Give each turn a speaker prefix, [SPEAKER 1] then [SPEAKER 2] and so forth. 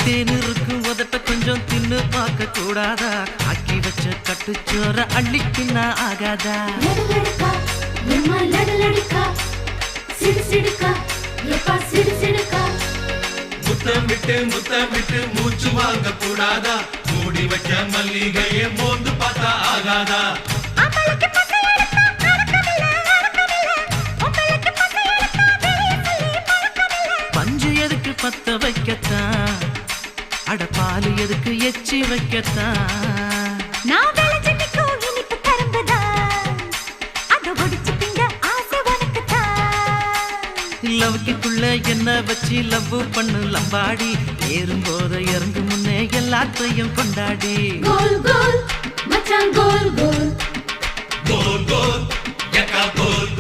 [SPEAKER 1] தேனு இருக்கும் உதட்ட கொஞ்சம் தின்னு பார்க்க கூடாதா? ஆக்கி வச்ச கட்டுச்சோற அள்ளிக்கின்னா ஆகாதா?
[SPEAKER 2] லடுலடுக்கா எம்மா லடுலடுக்கா சிடு சிடுக்கா எப்பா சிடு சிடுக்கா
[SPEAKER 3] முத்தம் விட்டு மூச்சு வாங்க கூடாதா? மூடி வச்ச மல்லிகையே மோந்து பார்த்தா ஆகாதா?
[SPEAKER 1] பஞ்சு எதுக்கு பத்த வைக்கத்தான், அட பாலு எதுக்கு எச்சி வைக்கத்தான்.
[SPEAKER 2] நான் விளைஞ்சிட்டு இனிப்பு கரும்புதான் அத ஒடிச்சு திங்க ஆசை உனக்குத்தான்.
[SPEAKER 1] லவ்க்குள்ள என்ன வச்சு லவ் பண்ணு லம்பாடி, ஏறும்போது இறங்கு முன்னே எல்லாத்தையும் கொண்டாடி.
[SPEAKER 2] கோல் கோல் மச்சான் கோல் கோல்
[SPEAKER 3] கோல் கோல் யக்கா கோல்